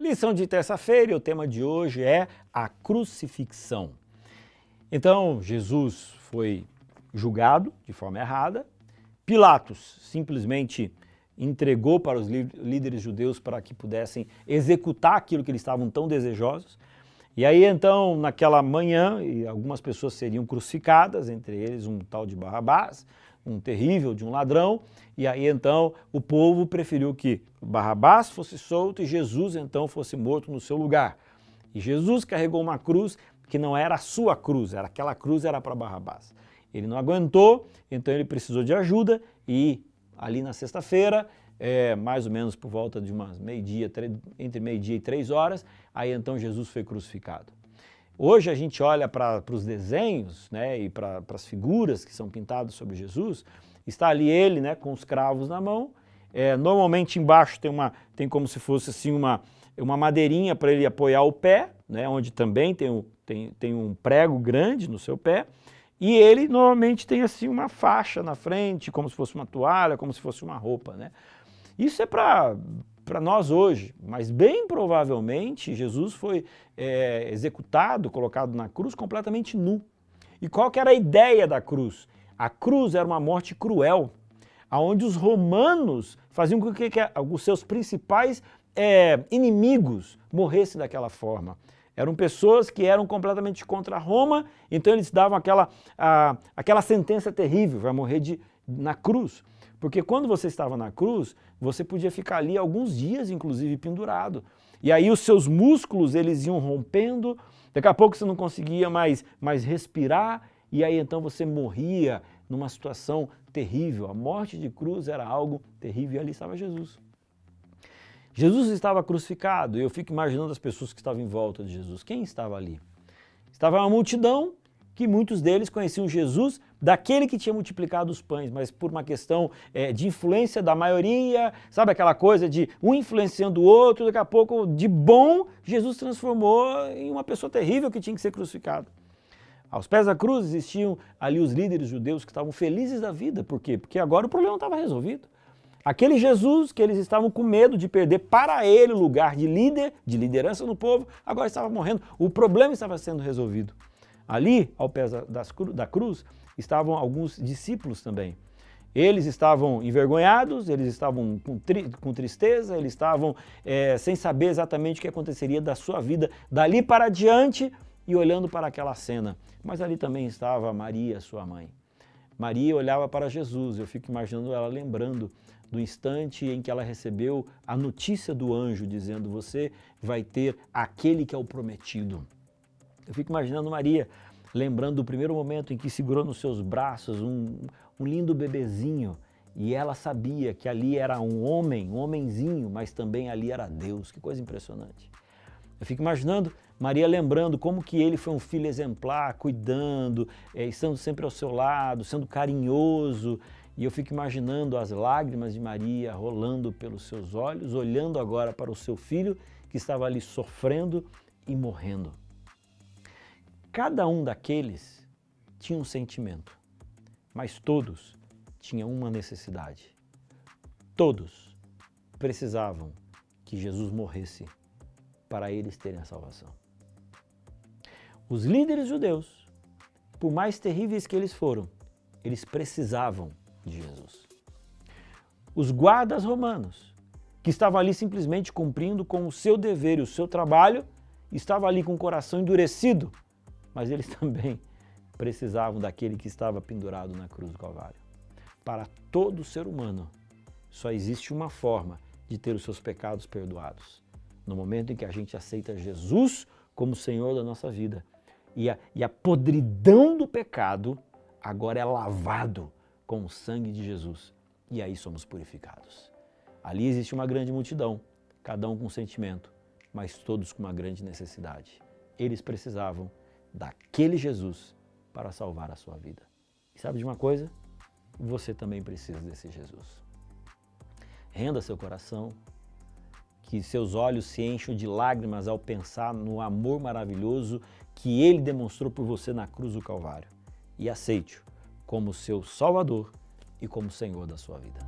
Lição de terça-feira e o tema de hoje é a crucifixão. Então, Jesus foi julgado de forma errada, Pilatos simplesmente entregou para os líderes judeus para que pudessem executar aquilo que eles estavam tão desejosos. E aí então, naquela manhã, algumas pessoas seriam crucificadas, entre eles um tal de Barrabás, um terrível de um ladrão, e aí então o povo preferiu que Barrabás fosse solto e Jesus então fosse morto no seu lugar. E Jesus carregou uma cruz que não era a sua cruz, aquela cruz era para Barrabás. Ele não aguentou, então ele precisou de ajuda e ali na sexta-feira, mais ou menos por volta de umas meio-dia, entre meio-dia e 3 horas, aí então Jesus foi crucificado. Hoje a gente olha para os desenhos, né, e para as figuras que são pintadas sobre Jesus, está ali ele, né, com os cravos na mão, normalmente embaixo tem como se fosse assim uma madeirinha para ele apoiar o pé, né, onde também tem um prego grande no seu pé, e ele normalmente tem assim uma faixa na frente, como se fosse uma toalha, como se fosse uma roupa, né? Isso é para nós hoje, mas bem provavelmente Jesus foi executado, colocado na cruz completamente nu. E qual que era a ideia da cruz? A cruz era uma morte cruel, onde os romanos faziam com que os seus principais inimigos morressem daquela forma. Eram pessoas que eram completamente contra Roma, então eles davam aquela sentença terrível, vai morrer na cruz. Porque quando você estava na cruz, você podia ficar ali alguns dias, inclusive, pendurado. E aí os seus músculos, eles iam rompendo, daqui a pouco você não conseguia mais respirar, e aí então você morria numa situação terrível. A morte de cruz era algo terrível, e ali estava Jesus. Jesus estava crucificado, e eu fico imaginando as pessoas que estavam em volta de Jesus. Quem estava ali? Estava uma multidão, que muitos deles conheciam Jesus daquele que tinha multiplicado os pães, mas por uma questão de influência da maioria, sabe aquela coisa de um influenciando o outro, daqui a pouco, de bom, Jesus transformou em uma pessoa terrível que tinha que ser crucificado. Aos pés da cruz existiam ali os líderes judeus que estavam felizes da vida. Por quê? Porque agora o problema estava resolvido. Aquele Jesus que eles estavam com medo de perder para ele o lugar de liderança no povo, agora estava morrendo. O problema estava sendo resolvido. Ali, ao pé da cruz, estavam alguns discípulos também. Eles estavam envergonhados, eles estavam com tristeza, eles estavam sem saber exatamente o que aconteceria da sua vida dali para diante e olhando para aquela cena. Mas ali também estava Maria, sua mãe. Maria olhava para Jesus, eu fico imaginando ela lembrando do instante em que ela recebeu a notícia do anjo dizendo: você vai ter aquele que é o prometido. Eu fico imaginando Maria lembrando do primeiro momento em que segurou nos seus braços um lindo bebezinho e ela sabia que ali era um homenzinho, mas também ali era Deus. Que coisa impressionante. Eu fico imaginando Maria lembrando como que ele foi um filho exemplar, cuidando, estando sempre ao seu lado, sendo carinhoso. E eu fico imaginando as lágrimas de Maria rolando pelos seus olhos, olhando agora para o seu filho que estava ali sofrendo e morrendo. Cada um daqueles tinha um sentimento, mas todos tinham uma necessidade. Todos precisavam que Jesus morresse para eles terem a salvação. Os líderes judeus, por mais terríveis que eles foram, eles precisavam de Jesus. Os guardas romanos, que estavam ali simplesmente cumprindo com o seu dever e o seu trabalho, estavam ali com o coração endurecido, mas eles também precisavam daquele que estava pendurado na cruz do Calvário. Para todo ser humano, só existe uma forma de ter os seus pecados perdoados. No momento em que a gente aceita Jesus como Senhor da nossa vida. E a podridão do pecado agora é lavado com o sangue de Jesus. E aí somos purificados. Ali existe uma grande multidão, cada um com um sentimento, mas todos com uma grande necessidade. Eles precisavam daquele Jesus para salvar a sua vida. E sabe de uma coisa? Você também precisa desse Jesus. Renda seu coração, que seus olhos se encham de lágrimas ao pensar no amor maravilhoso que Ele demonstrou por você na cruz do Calvário. E aceite-o como seu Salvador e como Senhor da sua vida.